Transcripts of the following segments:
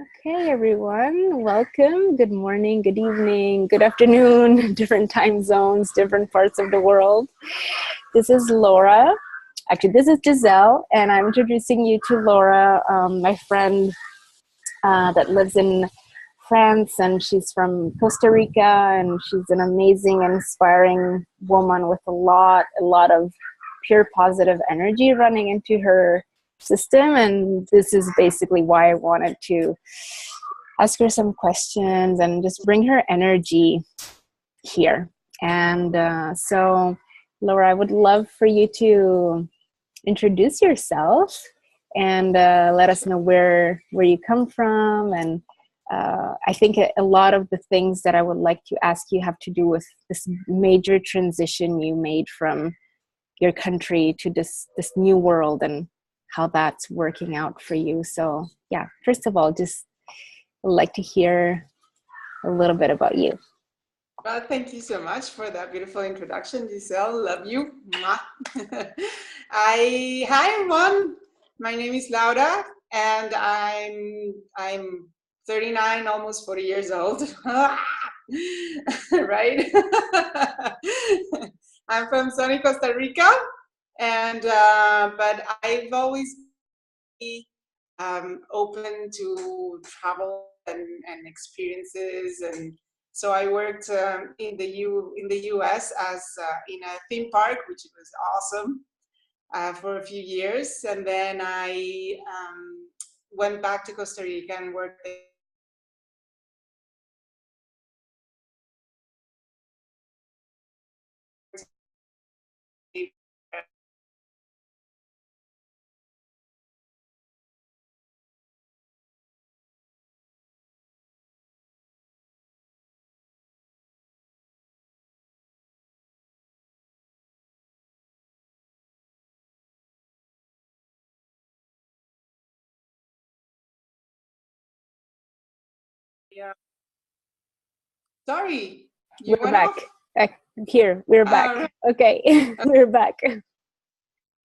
Okay, everyone, welcome. Good morning, good evening, good afternoon, different time zones, different parts of the world. This is Laura. Actually, this is Giselle, and I'm introducing you to Laura, my friend that lives in France, and she's from Costa Rica, and she's an amazing and inspiring woman with a lot of pure positive energy running into her system. And this is basically why I wanted to ask her some questions and just bring her energy here. And so, Laura, I would love for you to introduce yourself and let us know where you come from. And I think a lot of the things that I would like to ask you have to do with this major transition you made from your country to this new world and how that's working out for you. So yeah, first of all, just I'd like to hear a little bit about you. Well, thank you so much for that beautiful introduction, Giselle. Love you. Mwah. Hi everyone. My name is Laura, and I'm 39, almost 40 years old. Right? I'm from sunny Costa Rica, and but I've always been open to travel and experiences. And so I worked in the U.S. as in a theme park, which was awesome for a few years, and then I went back to Costa Rica and worked. Yeah. Sorry, you We're went back. off. Here, we're back. Right. Okay, we're back. Well,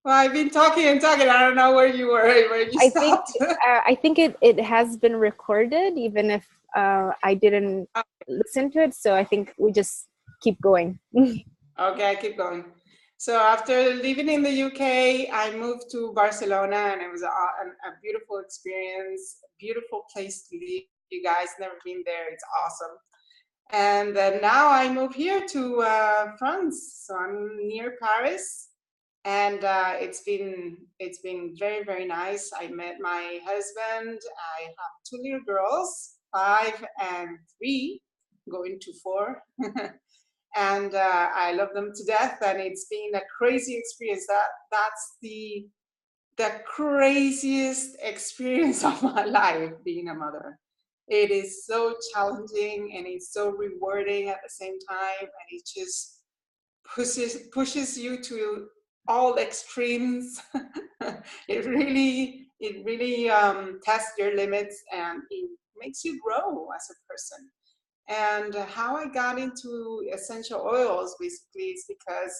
I've been talking and talking. I don't know where you were, where you stopped. I think it has been recorded, even if I didn't listen to it. So I think we just keep going. Okay, I keep going. So after living in the UK, I moved to Barcelona, and it was a beautiful experience, beautiful place to live. You guys never been there; it's awesome. And now I moved here to France, so I'm near Paris, and it's been very nice. I met my husband. I have two little girls, 5 and 3, going to 4. And I love them to death. And it's been a crazy experience. That's the craziest experience of my life, being a mother. It is so challenging and it's so rewarding at the same time, and it just pushes you to all extremes. It really tests your limits, and it makes you grow as a person. And how I got into essential oils basically is because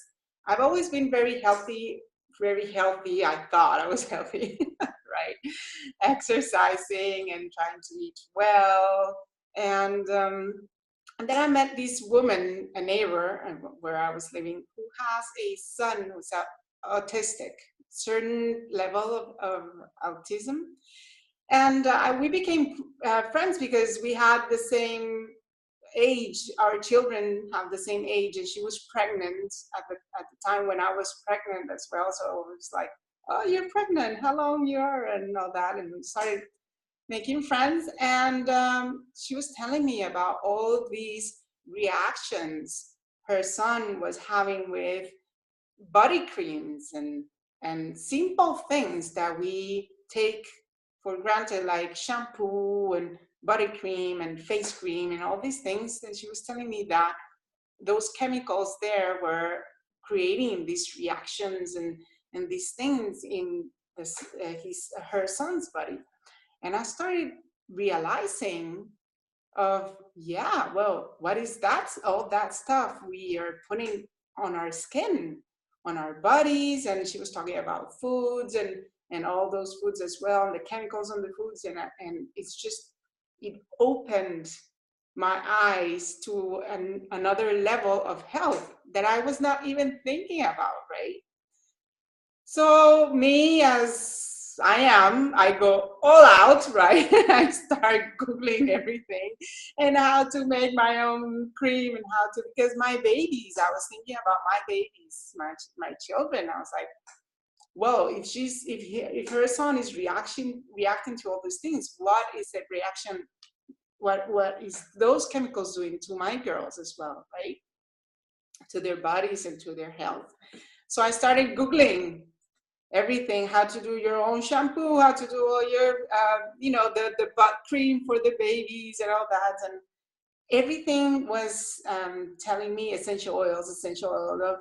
I've always been very healthy, very healthy. I thought I was healthy, right? Exercising and trying to eat well. And then I met this woman, a neighbor where I was living, who has a son who's autistic, certain level of autism. And we became friends because we had the same age. Our children have the same age, and she was pregnant at the time when I was pregnant as well. So it was like, oh, you're pregnant, how long you are, and all that. And we started making friends, and she was telling me about all these reactions her son was having with body creams and simple things that we take for granted, like shampoo and body cream and face cream and all these things. And she was telling me that those chemicals there were creating these reactions and these things in her son's body. And I started realizing of, yeah, well, what is that? All that stuff we are putting on our skin, on our bodies. And she was talking about foods and all those foods as well, and the chemicals on the foods. And it's just it opened my eyes to another level of health that I was not even thinking about, right? So me as I am, I go all out, right? I start Googling everything and how to make my own cream and how to, because my babies, I was thinking about my babies, my children. I was like, well, if her son is reacting to all these things, what is the reaction? What is those chemicals doing to my girls as well, right? To their bodies and to their health. So I started Googling everything, how to do your own shampoo, how to do all your the butt cream for the babies and all that, and everything was telling me essential oils, essential oil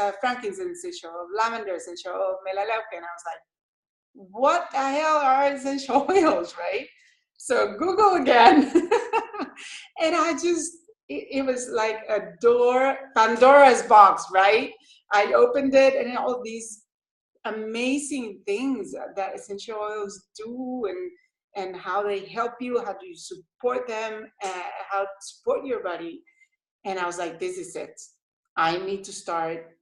of frankincense, essential oil of lavender, essential oil of melaleuca, and I was like, what the hell are essential oils, right? So Google again. And I just, it was like a Pandora's box, right? I opened it and all these amazing things that essential oils do, and how they help you, how do you support them, how to support your body. And I was like, this is it. I need to start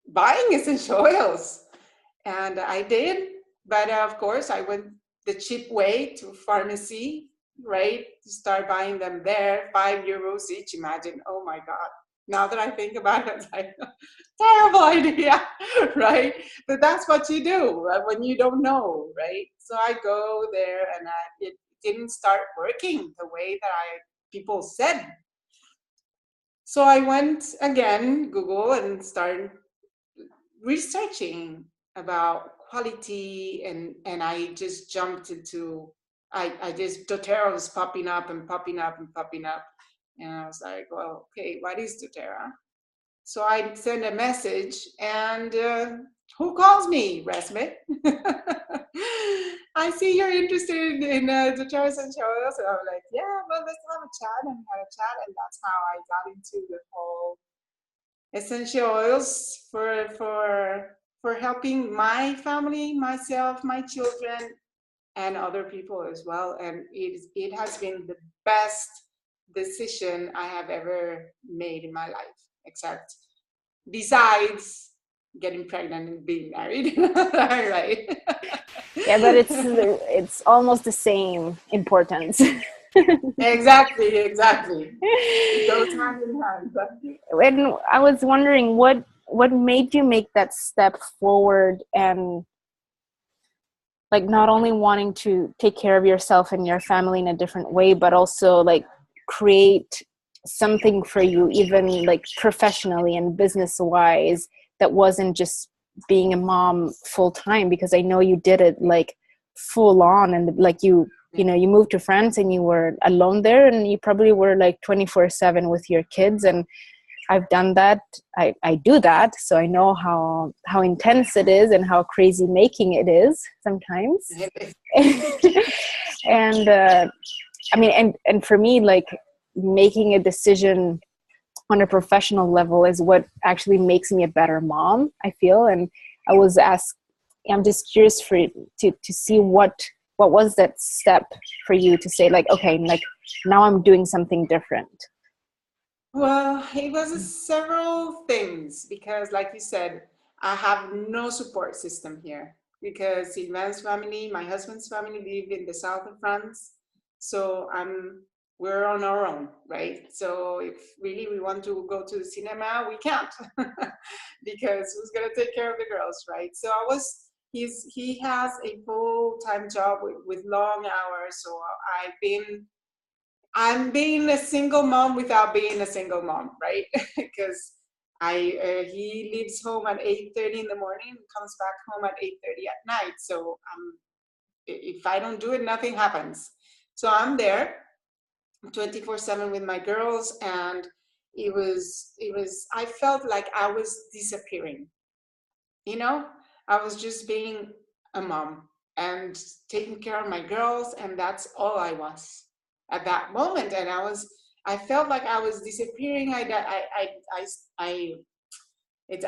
buying essential oils. And I did. But of course, I went the cheap way to pharmacy, right? To start buying them there, €5 each. Imagine, oh my God. Now that I think about it, it's like, terrible idea, right? But that's what you do when you don't know, right? So I go there, and it didn't start working the way that people said. So I went again, Google, and started researching about quality, and I just jumped into, I just, doTERRA was popping up and popping up and popping up, and I was like, well, okay, what is doTERRA? So I send a message, and who calls me? Resme. I see you're interested in doTERRA essential oils, and I'm like, yeah, well, let's have a chat, and we had a chat, and that's how I got into the whole essential oils for helping my family, myself, my children, and other people as well. And it has been the best decision I have ever made in my life, except besides getting pregnant and being married. Right? Yeah, but it's almost the same importance. Exactly. It goes hand in hand. But And I was wondering what made you make that step forward, and like not only wanting to take care of yourself and your family in a different way, but also like create something for you, even like professionally and business wise, that wasn't just being a mom full time, because I know you did it like full on, and like you know, you moved to France and you were alone there, and you probably were like 24/7 with your kids. And I've done that. I do that. So I know how intense it is and how crazy making it is sometimes. And I mean, and for me, like making a decision on a professional level is what actually makes me a better mom, I feel. And I'm just curious to see what was that step for you to say like, okay, like now I'm doing something different. well, it was several things because, like you said, I have no support system here because Sylvain's family, my husband's family, live in the south of France. So we're on our own, right? So if really we want to go to the cinema, we can't because who's gonna take care of the girls, right? So he has a full-time job with long hours. So I'm being a single mom without being a single mom, right? Because he leaves home at 8:30 in the morning, comes back home at 8:30 at night. So if I don't do it, nothing happens. So I'm there 24/7 with my girls, and it was I felt like I was disappearing. You know, I was just being a mom and taking care of my girls, and that's all I was at that moment. And I felt like I was disappearing. I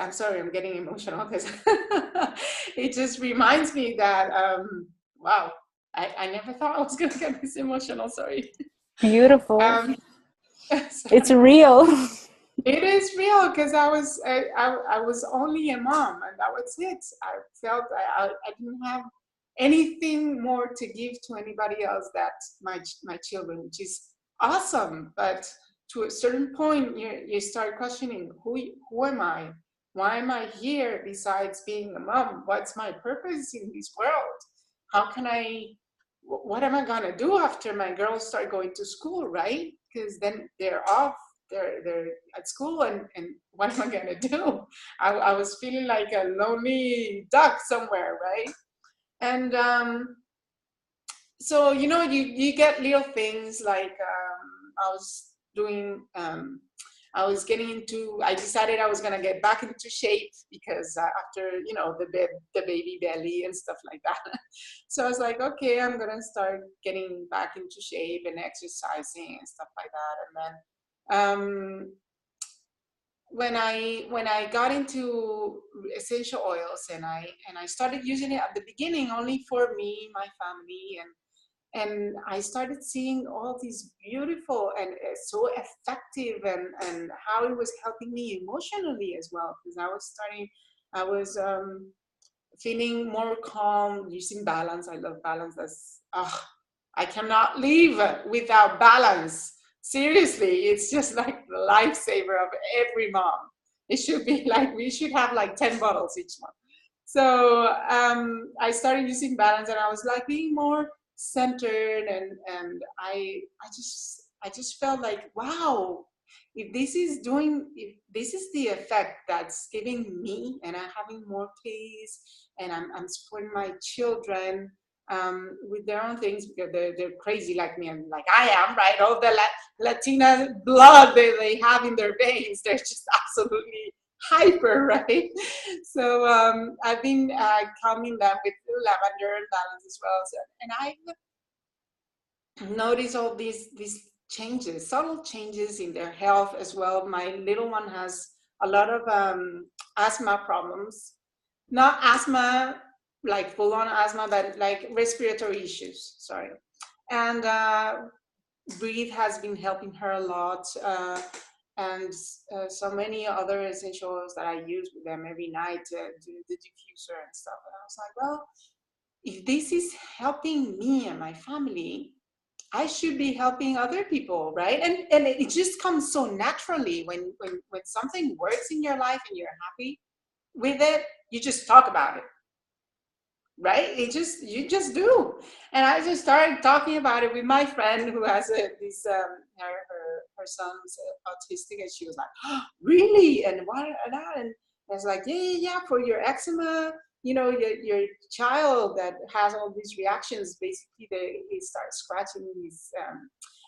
I'm sorry, I'm getting emotional because it just reminds me that, wow. I never thought I was going to get this emotional. Sorry. Beautiful. Um, It's sorry. real. It is real because I was only a mom and that was it. I felt I didn't have anything more to give to anybody else that my children, which is awesome. But to a certain point, you start questioning who am I? Why am I here besides being a mom? What's my purpose in this world? How can I? What am I gonna do after my girls start going to school, right? Because then they're off, they're at school, and what am I gonna do? I was feeling like a lonely duck somewhere, right? And so you get little things like I was doing I was getting into, I decided I was gonna get back into shape because after the baby belly and stuff like that. So I was like, okay, I'm gonna start getting back into shape and exercising and stuff like that. And then when I got into essential oils, and I started using it at the beginning only for me, my family, and I started seeing all these beautiful and so effective, and how it was helping me emotionally as well, because I was feeling more calm using balance. I love balance. I cannot live without balance. Seriously, it's just like the lifesaver of every mom. It should be like we should have like 10 bottles each month. So I started using balance, and I was like being more centered, and I just felt like, wow, if this is the effect that's giving me, and I'm having more peace, and I'm supporting my children with their own things, because they're crazy like me and like I am, right? All the Latina blood they have in their veins, they're just absolutely hyper, right? So I've been calming them with lavender and balance as well. So, and I've noticed all these changes, subtle changes in their health as well. My little one has a lot of asthma problems, not asthma like full on asthma, but like respiratory issues. Sorry, and breathe has been helping her a lot. And so many other essential oils that I use with them every night, the diffuser and stuff. And I was like, well, if this is helping me and my family, I should be helping other people, right? And it just comes so naturally when something works in your life and you're happy with it, you just talk about it, right? You just do. And I just started talking about it with my friend who has this her son's autistic, and she was like, oh, really? And what and that? And I was like, yeah, for your eczema, your child that has all these reactions, basically he starts scratching his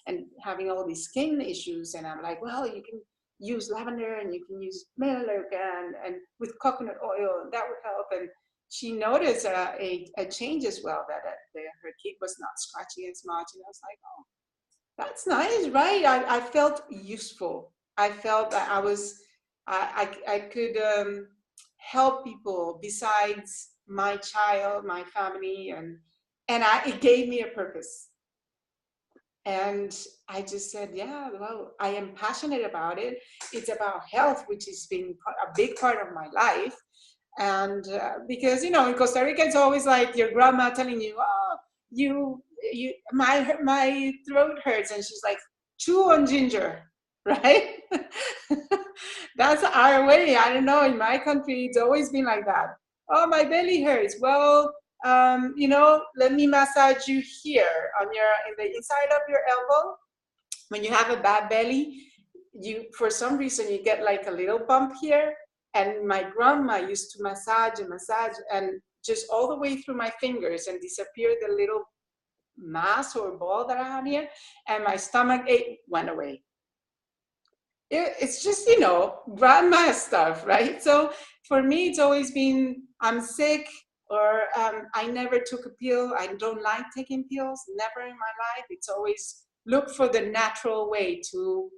and having all these skin issues. And I'm like, well, you can use lavender, and you can use melaleuca, and with coconut oil, and that would help. And she noticed a change as well, that her kid was not scratching as much. And I was like, oh, that's nice, right? I felt useful. I felt that I could help people besides my child, my family, and it gave me a purpose. And I just said, yeah, well, I am passionate about it. It's about health, which has been a big part of my life. And because in Costa Rica, it's always like your grandma telling you, oh, my throat hurts, and she's like, chew on ginger, right? That's our way. I don't know, in my country it's always been like that. Oh, my belly hurts, well, let me massage you here in the inside of your elbow. When you have a bad belly, you, for some reason, you get like a little bump here. And my grandma used to massage and massage, and just all the way through my fingers, and disappear the little mass or ball that I had here, and my stomach ache went away. It's just grandma stuff, right? So for me, it's always been, I'm sick, or I never took a pill. I don't like taking pills, never in my life. It's always look for the natural way to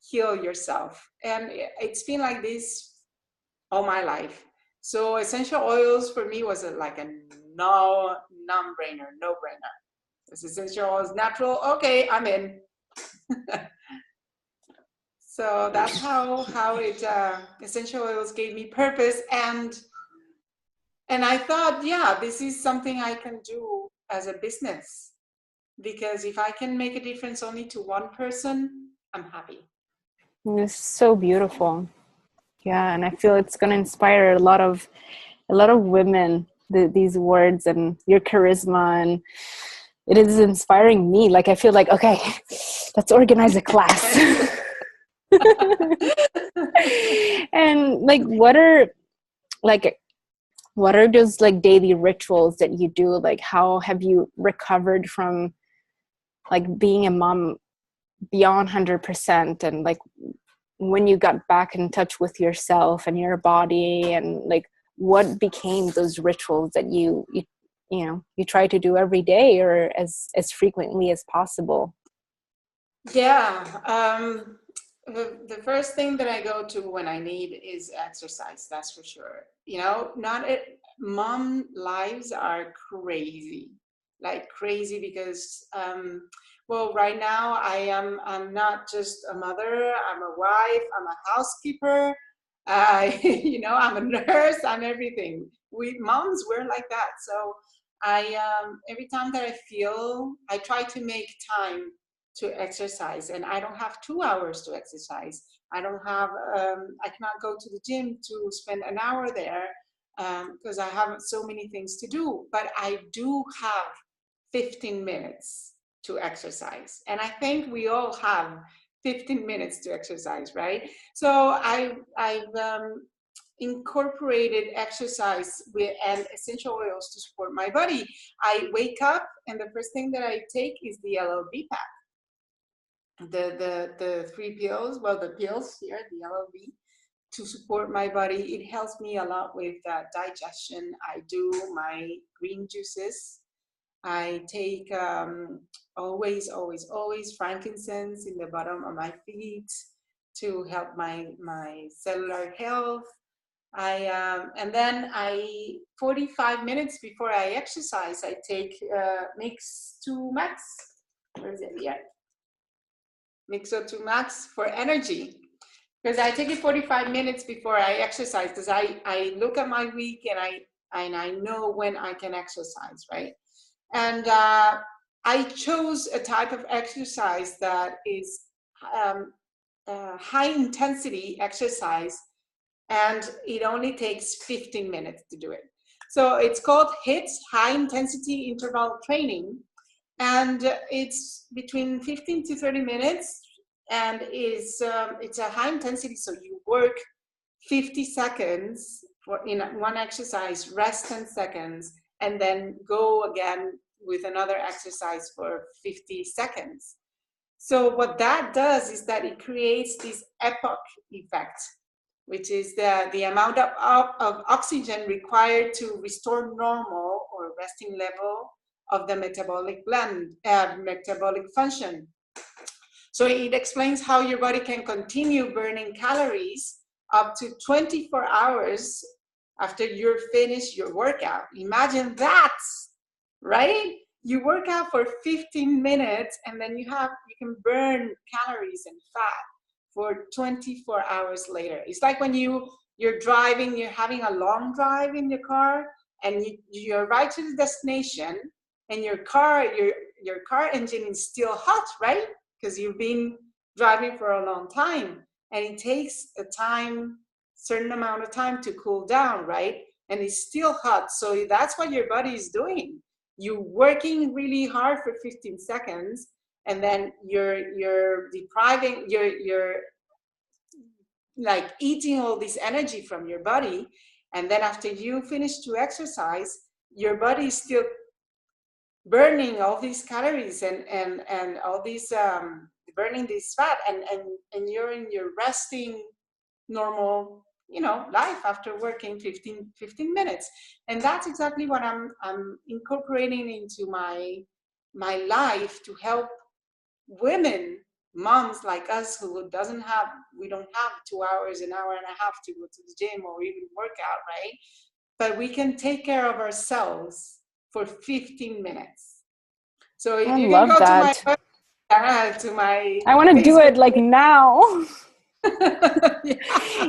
heal yourself, and it's been like this all my life. So essential oils for me was like a no brainer. It's essential oils, natural. Okay, I'm in. So that's how it essential oils gave me purpose, and I thought, yeah, this is something I can do as a business, because if I can make a difference only to one person, I'm happy. It's so beautiful. Yeah, and I feel it's going to inspire a lot of women, these words and your charisma, and it is inspiring me. Like I feel like, okay, let's organize a class. And like what are those like daily rituals that you do? Like how have you recovered from like being a mom beyond 100%, and like when you got back in touch with yourself and your body, and like what became those rituals that you try to do every day or as frequently as possible? Yeah, the first thing that I go to when I need is exercise. That's for sure. You know, not it. Mom lives are crazy, like crazy, because well, right now I'm not just a mother. I'm a wife. I'm a housekeeper. I'm a nurse. I'm everything. We moms were like that. So I every time that I feel, I try to make time to exercise, and I don't have 2 hours to exercise. I don't have I cannot go to the gym to spend an hour there, because I have so many things to do, but I do have 15 minutes to exercise, and I think we all have 15 minutes to exercise, right? So I've incorporated exercise with and essential oils to support my body. I wake up and the first thing that I take is the LLB pack, the three pills, well, the pills here, the LLB, to support my body. It helps me a lot with digestion. I do my green juices. I take always frankincense in the bottom of my feet to help my cellular health. And then 45 minutes before I exercise, I take mix to max. Where is it? Yeah, Mixo to max for energy, because I take it 45 minutes before I exercise, because I look at my week and I know when I can exercise, right? And I chose a type of exercise that is high intensity exercise, and it only takes 15 minutes to do it. So it's called HIIT, high intensity interval training, and it's between 15 to 30 minutes, and it's a high intensity, so you work 50 seconds in one exercise, rest 10 seconds, and then go again with another exercise for 50 seconds. So what that does is that it creates this epoch effect, which is the amount of oxygen required to restore normal or resting level of the metabolic function. So it explains how your body can continue burning calories up to 24 hours after you're finished your workout. Imagine that, right? You work out for 15 minutes and then you can burn calories and fat for 24 hours later. It's like when you're driving, you're having a long drive in your car, and you arrive to the destination, and your car engine is still hot, right? Because you've been driving for a long time, and it takes certain amount of time to cool down, right? And it's still hot. So that's what your body is doing. You're working really hard for 15 seconds, and then you're depriving, you're like eating all this energy from your body, and then after you finish to exercise, your body is still burning all these calories and all these burning this fat, and you're in your resting normal life after working 15 minutes. And that's exactly what I'm incorporating into my life, to help women, moms like us, we don't have 2 hours, an hour and a half to go to the gym or even work out, right? But we can take care of ourselves for 15 minutes. So if I you can love go to my that. to my I want to do Facebook it like page. now. Yeah.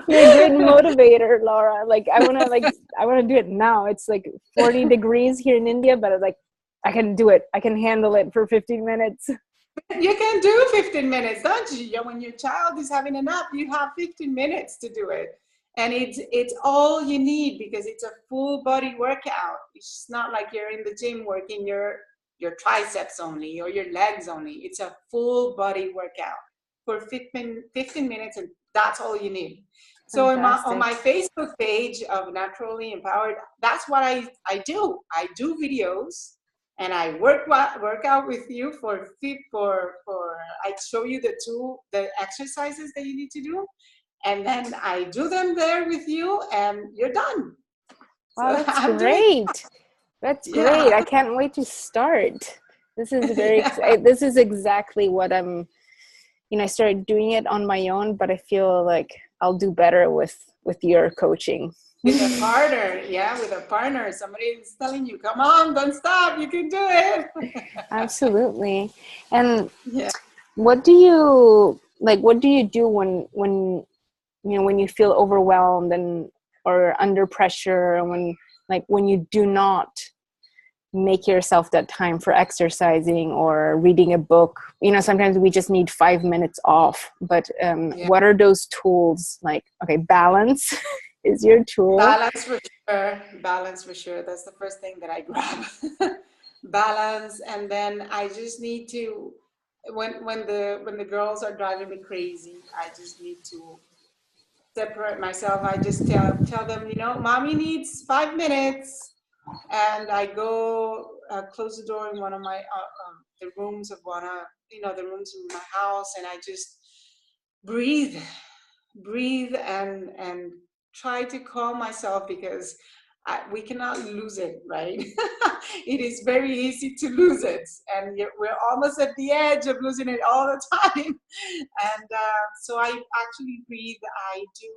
You're a great motivator, Laura. Like I want to do it now. It's like 40 degrees here in India, but like I can do it. I can handle it for 15 minutes. You can do 15 minutes, don't you? When your child is having a nap, you have 15 minutes to do it. And it's all you need because it's a full body workout. It's not like you're in the gym working your triceps only or your legs only. It's a full body workout for 15 minutes, and that's all you need. So on Fantastic. my Facebook page of Naturally Empowered, that's what I do. I do videos and I work out with you for I show you the exercises that you need to do, and then I do them there with you, and you're done. Wow, So that's I'm doing, great. That's great. yeah, I can't wait to start. This is yeah, this is exactly what I'm, I started doing it on my own, but I feel like I'll do better with your coaching. with a partner, yeah, with a partner. Somebody is telling you, "Come on, don't stop, you can do it." Absolutely. And Yeah. what do you do when when you feel overwhelmed and or under pressure, and when you do not make yourself that time for exercising or reading a book? Sometimes we just need 5 minutes off, but Yeah. what are those tools? Like, okay, balance is your tool. Balance for sure. Balance for sure. That's the first thing that I grab. Balance, and then I just need to when the girls are driving me crazy, I just need to separate myself. I just tell them, mommy needs 5 minutes, and I go close the door in one of my the rooms of one of the rooms in my house, and I just breathe and try to calm myself because we cannot lose it, right? It is very easy to lose it, and we're almost at the edge of losing it all the time. And so I actually breathe. I do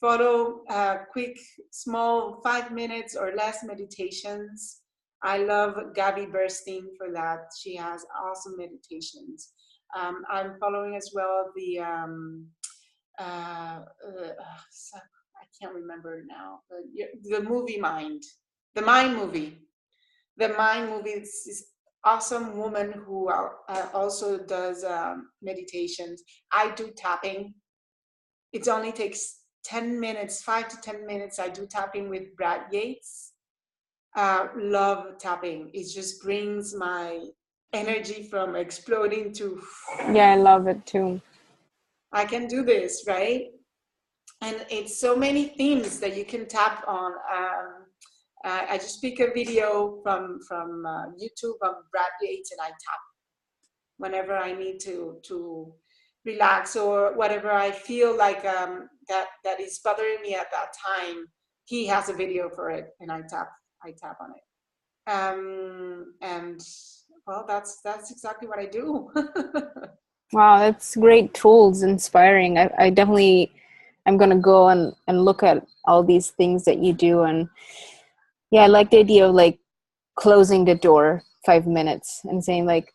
follow quick, small 5 minutes or less meditations. I love Gabby Burstein for that. She has awesome meditations. I'm following as well so I can't remember now. The movie Mind, the Mind movie. The Mind movie is this awesome woman who also does meditations. I do tapping. It only takes 10 minutes, 5 to 10 minutes. I do tapping with Brad Yates. Love tapping. It just brings my energy from exploding to Yeah, I love it too. I can do this, right? And it's so many themes that you can tap on. I just pick a video from YouTube of Brad Yates, and I tap whenever I need to relax or whatever I feel like that is bothering me at that time. He has a video for it, and I tap on it. And well, that's exactly what I do. Wow, that's great tools, inspiring. I definitely, I'm gonna go and look at all these things that you do. And yeah, I like the idea of like closing the door 5 minutes and saying like,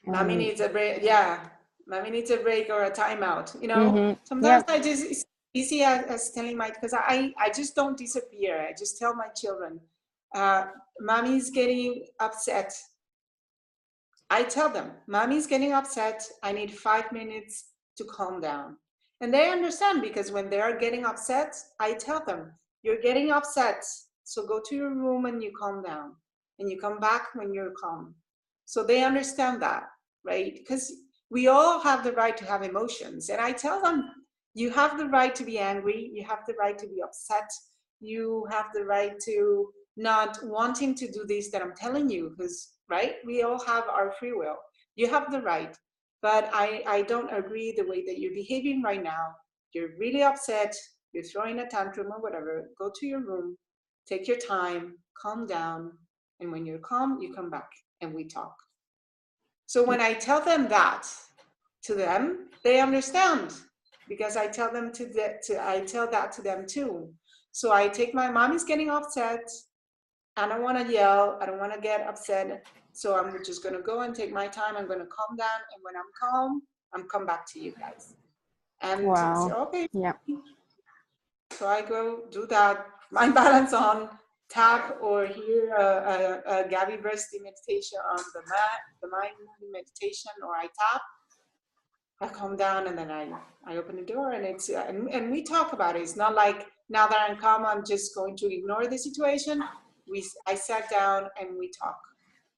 Mommy um, needs a break. Yeah, mommy needs a break or a timeout. yeah, Sometimes I just it's easy as telling my because I just don't disappear. I just tell my children, uh, mommy's getting upset. I tell them, mommy's getting upset. I need 5 minutes to calm down. And they understand because when they are getting upset, I tell them, you're getting upset. So go to your room and you calm down. And you come back when you're calm. So they understand that, right? Because we all have the right to have emotions. And I tell them, you have the right to be angry. You have the right to be upset. You have the right to not wanting to do this that I'm telling you, because right, we all have our free will. You have the right, but I don't agree the way that you're behaving right now. You're really upset. You're throwing a tantrum or whatever. Go to your room, take your time, calm down, and when you're calm, you come back and we talk. So when I tell them that to them, they understand because I tell them I tell that to them too. So I take my mom is getting upset. I don't want to yell. I don't want to get upset. So I'm just going to go and take my time. I'm going to calm down. And when I'm calm, I'm come back to you guys. And say, Wow. okay. Yeah. So I go do that, mind balance on, tap or hear a Gabby Bresti meditation on the mat, the mind moving meditation, or I tap, I calm down, and then I open the door, and it's and we talk about it. It's not like now that I'm calm, I'm just going to ignore the situation. I sat down and we talk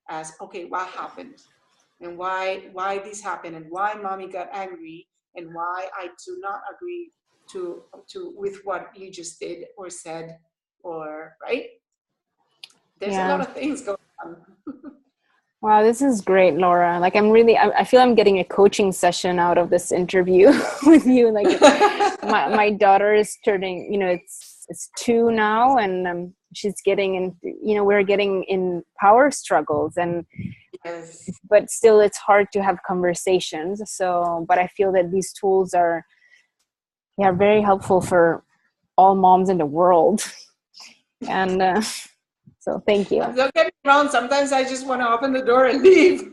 as, okay, what happened, and why this happened, and why mommy got angry, and why I do not agree to with what you just did or said, or right. There's a lot Yeah. of things going on. Wow, this is great, Laura. Like, I feel I'm getting a coaching session out of this interview with you. Like, my daughter is turning, it's 2 now, and she's getting in, we're getting in power struggles, and Yes. but still it's hard to have conversations. So, but I feel that these tools are, yeah, very helpful for all moms in the world. And so thank you. Don't get me wrong. Sometimes I just want to open the door and leave.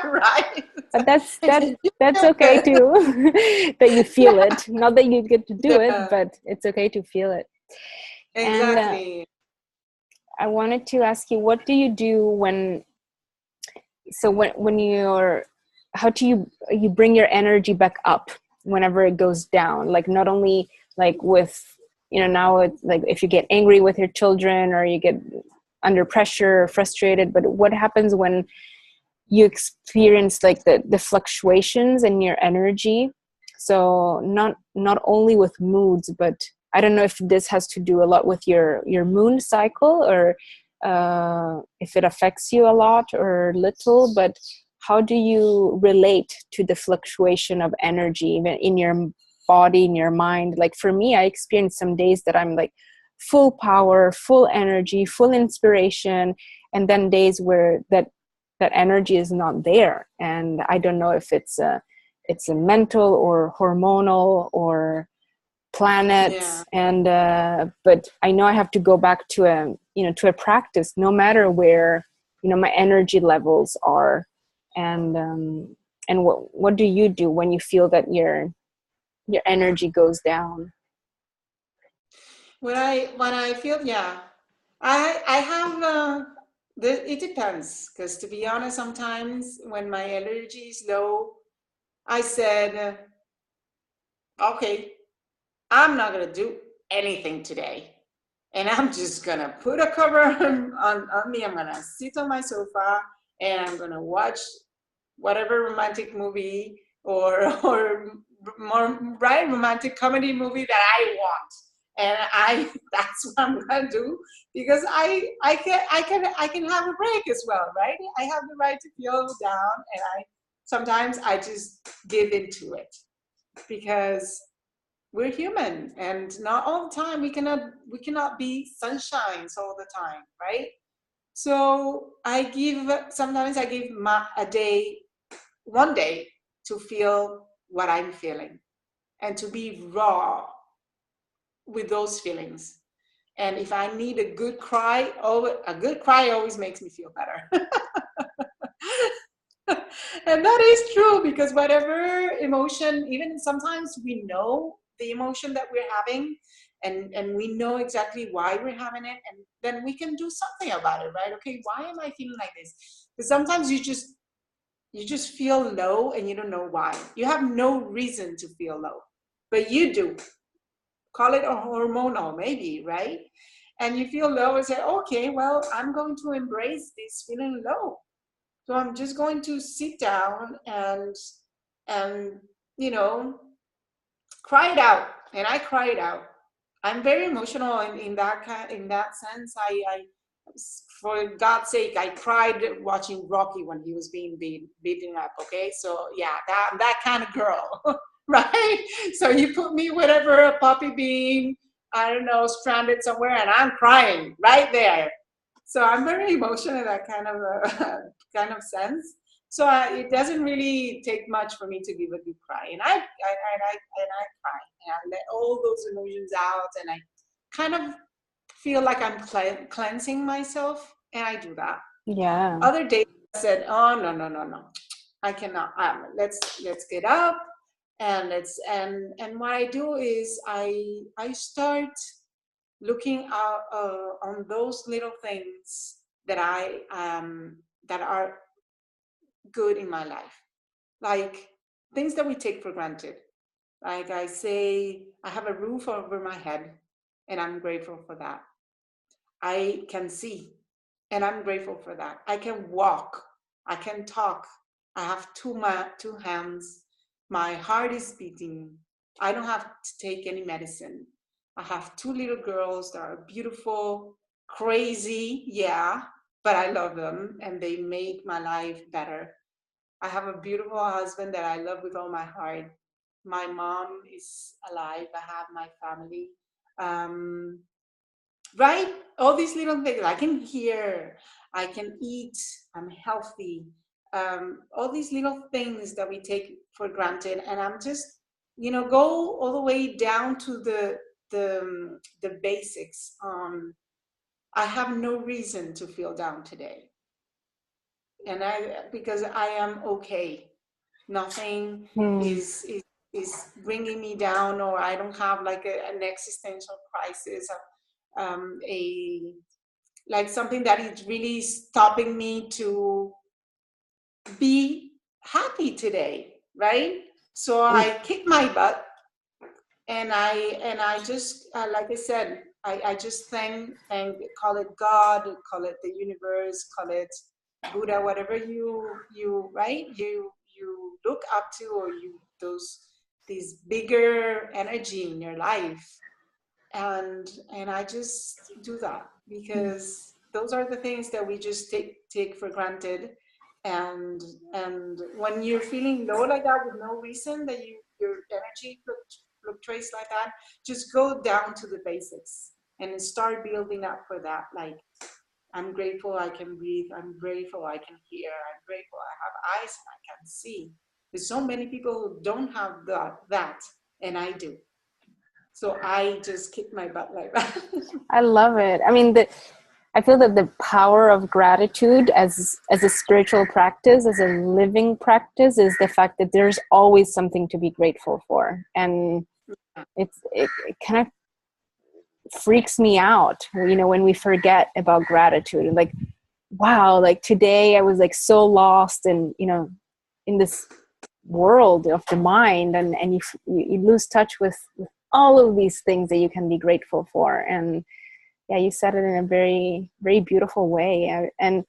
Right. But that's okay too. That you feel it, not that you get to do it, Yeah, but it's okay to feel it. And exactly. I wanted to ask you, what do you do when you're, how do you bring your energy back up whenever it goes down? Like, not only like with, now it's like if you get angry with your children or you get under pressure or frustrated, but what happens when you experience like the fluctuations in your energy? So not only with moods, but I don't know if this has to do a lot with your moon cycle, or if it affects you a lot or little, but how do you relate to the fluctuation of energy even in your body, in your mind? Like for me, I experience some days that I'm like full power, full energy, full inspiration, and then days where that energy is not there, and I don't know if it's a mental or hormonal or Yeah. planets. And but I know I have to go back to a practice, no matter where my energy levels are. And what do you do when you feel that your energy goes down? When I feel, yeah, I have it depends, because to be honest, sometimes when my energy is low, I said, okay, I'm not gonna do anything today, and I'm just gonna put a cover on me. I'm gonna sit on my sofa and I'm gonna watch whatever romantic movie or more right romantic comedy movie that I want, and I that's what I'm gonna do, because I can have a break as well, right? I have the right to feel down, and I sometimes I just give into it, because we're human, and not all the time we cannot be sunshines all the time, right? So sometimes I give a day, one day, to feel what I'm feeling and to be raw with those feelings. And if I need a good cry, a good cry always makes me feel better. And that is true, because whatever emotion, even sometimes we know the emotion that we're having, and we know exactly why we're having it, and then we can do something about it, right? Okay, why am I feeling like this? Because sometimes you just feel low and you don't know why. You have no reason to feel low, but you do. Call it a hormonal, maybe, right? And you feel low and say, okay, well, I'm going to embrace this feeling low. So I'm just going to sit down and you know cry it out. And I cry it out. I'm very emotional in that sense. I for God's sake, I cried watching Rocky when he was being beaten up. Okay, so yeah, that kind of girl, right? So you put me whatever, a puppy being, I don't know, stranded somewhere, and I'm crying right there. So I'm very emotional in that kind of kind of sense. So it doesn't really take much for me to give a good cry, and I cry, and I let all those emotions out, and I kind of feel like I'm cleansing myself, and I do that. Yeah. Other days, said, oh, no, no, no, no, I cannot. Let's get up, and and what I do is I start looking out on those little things that that are good in my life, like things that we take for granted. Like I say, I have a roof over my head, and I'm grateful for that. I can see, and I'm grateful for that. I can walk, I can talk. I have two hands. My heart is beating. I don't have to take any medicine. I have two little girls that are beautiful, crazy, yeah, but I love them and they make my life better. I have a beautiful husband that I love with all my heart. My mom is alive. I have my family. Um, right? All these little things. I can hear, I can eat, I'm healthy. All these little things that we take for granted. And I'm just, go all the way down to the basics. I have no reason to feel down today. And because I am okay. Nothing Hmm. is bringing me down, or I don't have like an existential crisis, a like something that is really stopping me to be happy today, right? So I kick my butt, and I just like I said, I just thank call it God, call it the universe, call it Buddha, whatever you right you look up to, or you those these bigger energy in your life, and I just do that because those are the things that we just take for granted. And when you're feeling low like that with no reason, that your energy fluctuates like that, just go down to the basics and start building up for that. Like, I'm grateful I can breathe, I'm grateful I can hear, I'm grateful I have eyes and I can see. There's so many people who don't have that, and I do. So I just kick my butt like that. I love it. I mean, I feel that the power of gratitude as a spiritual practice, as a living practice, is the fact that there's always something to be grateful for, and it kind of freaks me out, when we forget about gratitude. Like, wow, like today I was like so lost and in this world of the mind, and you lose touch with all of these things that you can be grateful for. And yeah, you said it in a very, very beautiful way. And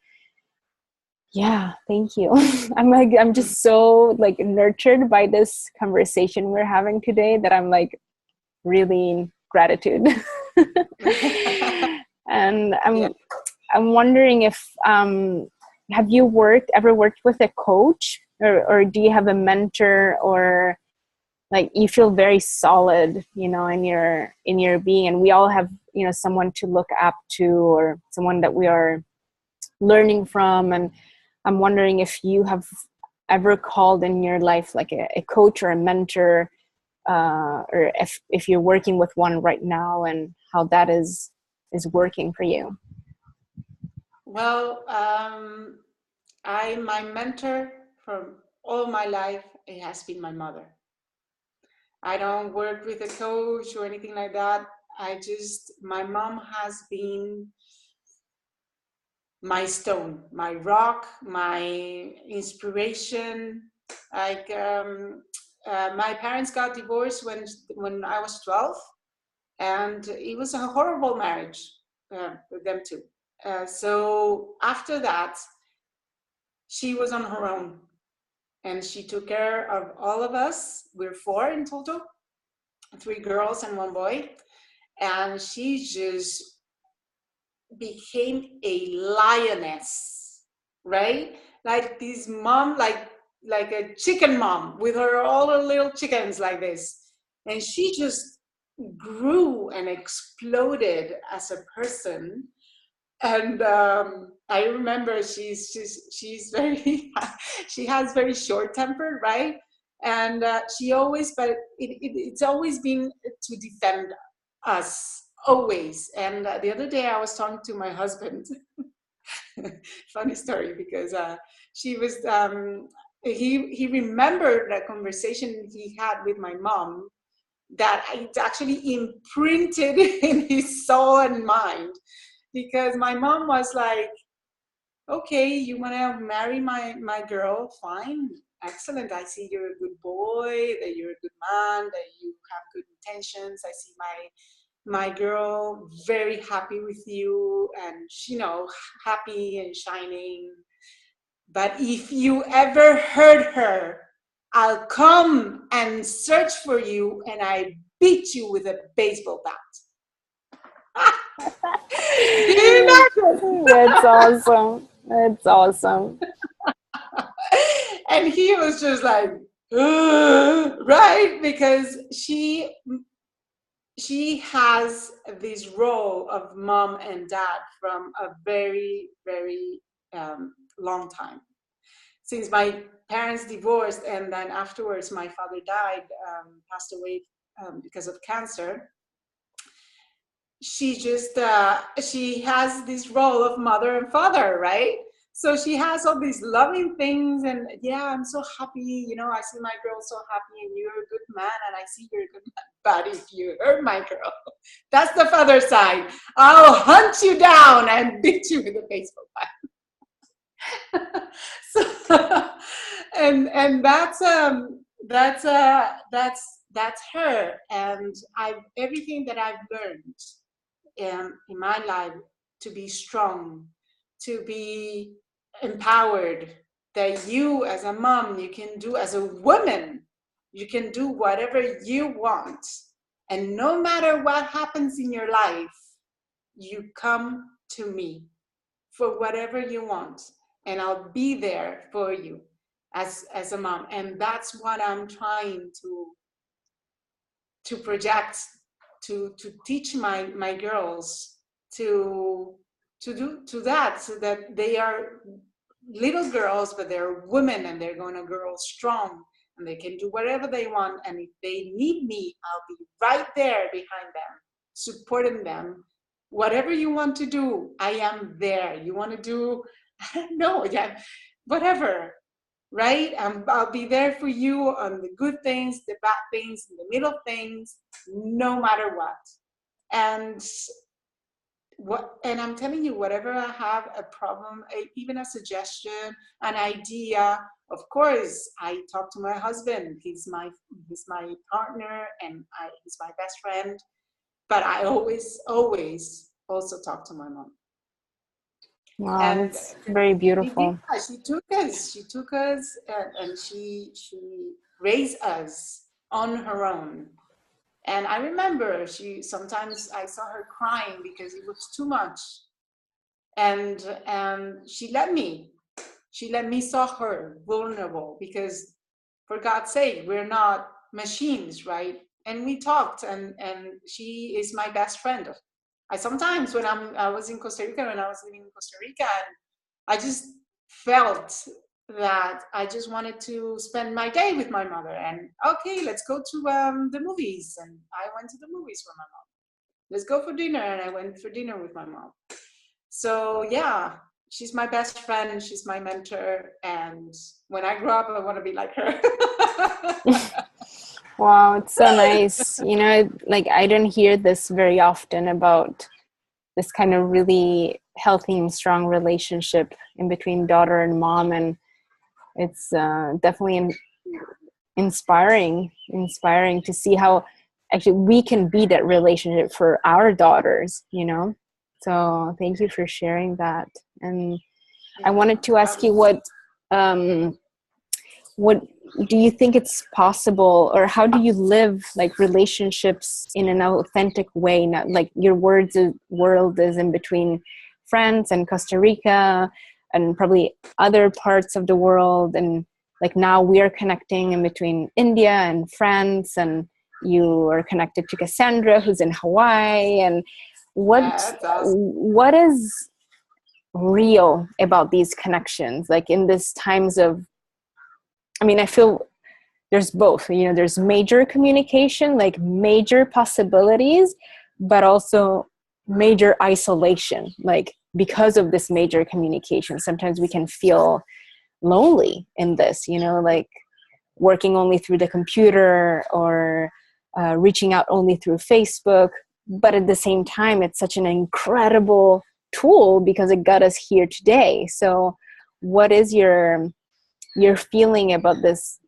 yeah, thank you. I'm just so like nurtured by this conversation we're having today that I'm like really in gratitude. And Yeah. I'm wondering if have you ever worked with a coach, or do you have a mentor, or like you feel very solid, in your being, and we all have, someone to look up to, or someone that we are learning from. And I'm wondering if you have ever called in your life like a coach or a mentor, or if you're working with one right now, and how that is working for you. Well, my mentor for all my life, it has been my mother. I don't work with a coach or anything like that. My mom has been my stone, my rock, my inspiration. Like, my parents got divorced when I was 12, and it was a horrible marriage with them too. So after that, she was on her own, and she took care of all of us. We're four in total, three girls and one boy. And she just became a lioness, right? Like this mom, like a chicken mom with all her little chickens like this. And she just grew and exploded as a person. And I remember she's very she has very short temper, right? And she always, but it's always been to defend us always. And the other day I was talking to my husband, Funny story, because she was he remembered a conversation he had with my mom that it's actually imprinted in his soul and mind, because my mom was like, okay, you want to marry my girl, fine, excellent, I see you're a good boy, that you're a good man, that you have good intentions, I see my girl very happy with you, and happy and shining. But if you ever hurt her, I'll come and search for you and I beat you with a baseball bat. Can you imagine? That's awesome. That's awesome. And he was just like, right? Because she has this role of mom and dad from a very, very long time. Since my parents divorced, and then afterwards my father died, passed away because of cancer, she has this role of mother and father, right? So she has all these loving things, and yeah, I'm so happy, I see my girl so happy, and you're a good man, and I see you're a good man. But if you hurt my girl, that's the father side, I'll hunt you down and beat you with a baseball bat. So, and that's her, and everything that I've learned in my life, to be strong, to be empowered, that you as a mom, you can do, as a woman, you can do whatever you want. And no matter what happens in your life, you come to me for whatever you want, and I'll be there for you as a mom. And that's what I'm trying to project, to teach my girls to do that, so that they are little girls, but they're women, and they're going to grow strong, and they can do whatever they want. And if they need me, I'll be right there behind them, supporting them. Whatever you want to do, I am there. You want to do, I don't know, yeah, whatever, right? I'll be there for you on the good things, the bad things, the middle things, no matter what. And I'm telling you, whatever I have a problem, even a suggestion, an idea, of course, I talk to my husband. He's my partner, and he's my best friend. But I always also talk to my mom. Wow, And that's very she did beautiful. that. She took us, and she raised us on her own. And I remember sometimes I saw her crying because it was too much. And she let me saw her vulnerable, because for God's sake, we're not machines, right? And we talked, and she is my best friend. I sometimes, when I was in Costa Rica, when I was living in Costa Rica, and I just felt that I just wanted to spend my day with my mother, and okay, let's go to the movies, and I went to the movies with my mom. Let's go for dinner, and I went for dinner with my mom. So yeah, she's my best friend, she's my mentor, and when I grow up, I want to be like her. Wow, it's so nice. Like I don't hear this very often about this kind of really healthy and strong relationship in between daughter and mom, and it's definitely inspiring to see how actually we can be that relationship for our daughters. So thank you for sharing that. And I wanted to ask you what do you think it's possible, or how do you live like relationships in an authentic way? Not like your world is in between France and Costa Rica and probably other parts of the world, and like now we are connecting in between India and France, and you are connected to Cassandra who's in Hawaii. And That's awesome. what is real about these connections, like in this times of, I mean, I feel there's both, there's major communication, like major possibilities, but also major isolation. Like because of this major communication, sometimes we can feel lonely in this, like working only through the computer or reaching out only through Facebook. But at the same time, it's such an incredible tool because it got us here today. So what is your feeling about this?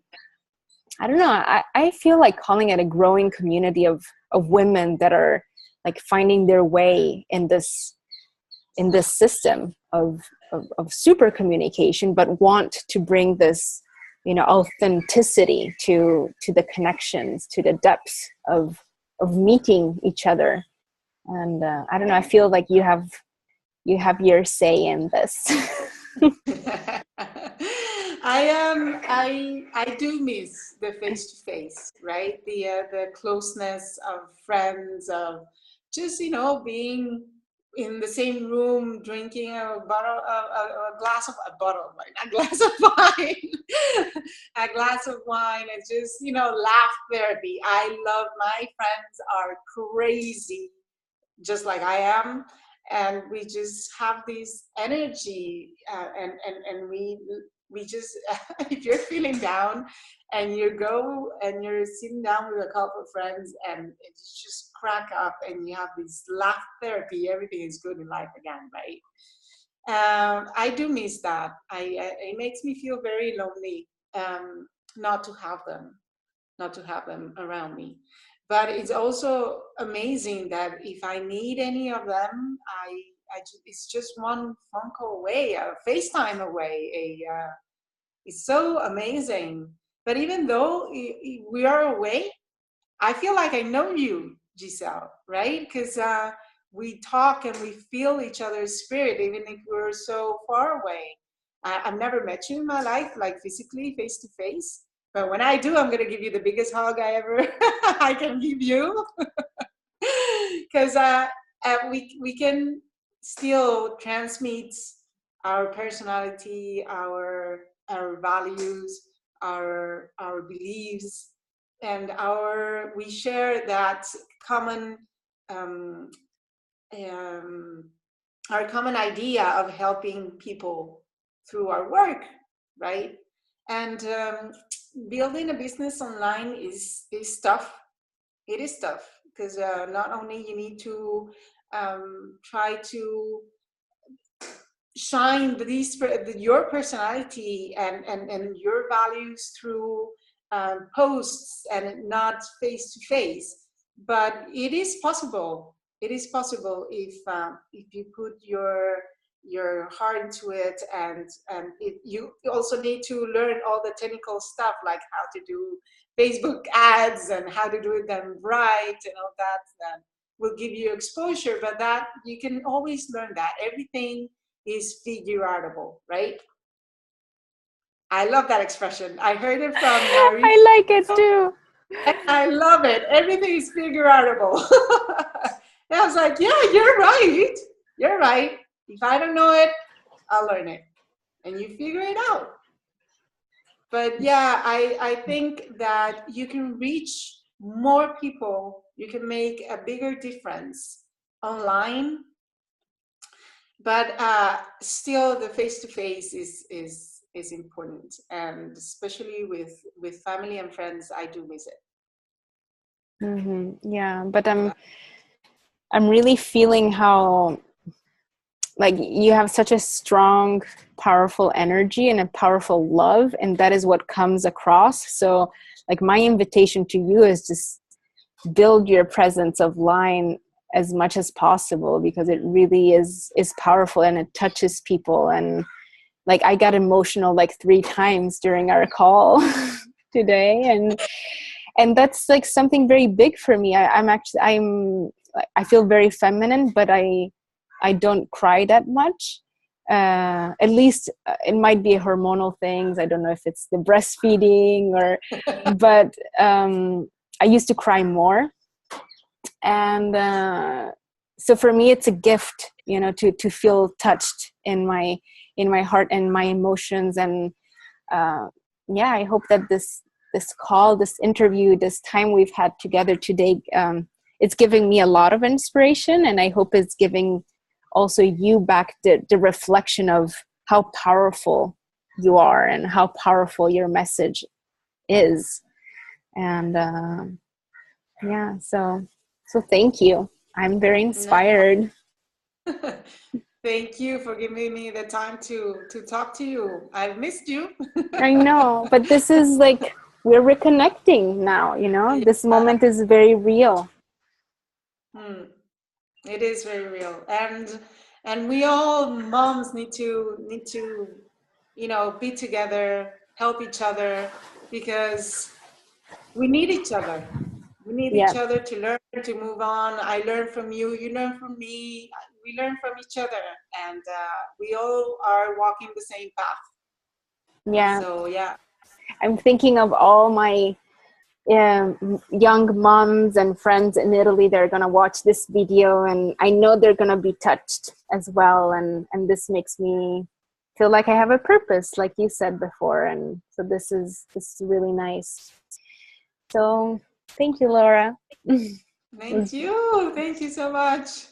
I don't know. I feel like calling it a growing community of women that are like finding their way in this system of super communication, but want to bring this, authenticity to the connections, to the depths of meeting each other. And I don't know. I feel like you have your say in this. I do miss the face to face, right? The closeness of friends, of just being in the same room, drinking a bottle, a glass of a bottle, right? A glass of wine, a glass of wine, and just laugh therapy. I love my friends are crazy, just like I am, and we just have this energy, and we just if you're feeling down and you go and you're sitting down with a couple of friends and it's just crack up and you have this laugh therapy, everything is good in life again, right? I do miss that. It makes me feel very lonely, not to have them, around me. But it's also amazing that if I need any of them, it's just one phone call away, a FaceTime away. It's so amazing. But even though we are away, I feel like I know you, Giselle, right? Because we talk and we feel each other's spirit, even if we're so far away. I've never met you in my life, like physically, face to face. But when I do, I'm going to give you the biggest hug I ever I can give you. Because we can still transmit our personality, our values, our beliefs, and we share that common um, um, our common idea of helping people through our work, right? And building a business online is tough. It is tough because not only you need to try to shine your personality and your values through posts and not face to face, but it is possible. It is possible if you put your heart into it, and you also need to learn all the technical stuff like how to do Facebook ads and how to do them right and all that will give you exposure. But that you can always learn that everything is figure outable, right? I love that expression. I heard it from Marie. I like it too. And I love it. Everything is figure outable. And I was like, yeah, you're right. You're right. If I don't know it, I'll learn it. And you figure it out. But yeah, I think that you can reach more people. You can make a bigger difference online, but still the face-to-face is important, and especially with family and friends, I do miss it. Mm-hmm. Yeah, but I'm really feeling how like you have such a strong, powerful energy and a powerful love, and that is what comes across. So like my invitation to you is just build your presence of line as much as possible, because it really is powerful and it touches people. And like I got emotional like 3 times during our call today, and that's like something very big for me. I feel very feminine, but I don't cry that much. At least it might be hormonal things. I don't know if it's the breastfeeding or, but I used to cry more. And so for me, it's a gift, to feel touched in my heart and my emotions. And yeah, I hope that this call, this interview, this time we've had together today, it's giving me a lot of inspiration, and I hope it's giving also you back the reflection of how powerful you are and how powerful your message is. And yeah, so thank you. I'm very No. inspired. Thank you for giving me the time to talk to you. I've missed you. I know, but this is like, we're reconnecting now, you know, this Yeah. moment is very real. Hmm. It is very real, and we all moms need to be together, help each other, because we need each other. We need Yeah. each other to learn, to move on. I learn from you, you learn from me, we learn from each other, and we all are walking the same path. Yeah. So yeah. I'm thinking of all my young moms and friends in Italy. They're going to watch this video, and I know they're going to be touched as well. And this makes me feel like I have a purpose, like you said before. And so this is really nice. So thank you, Laura. Thank you so much.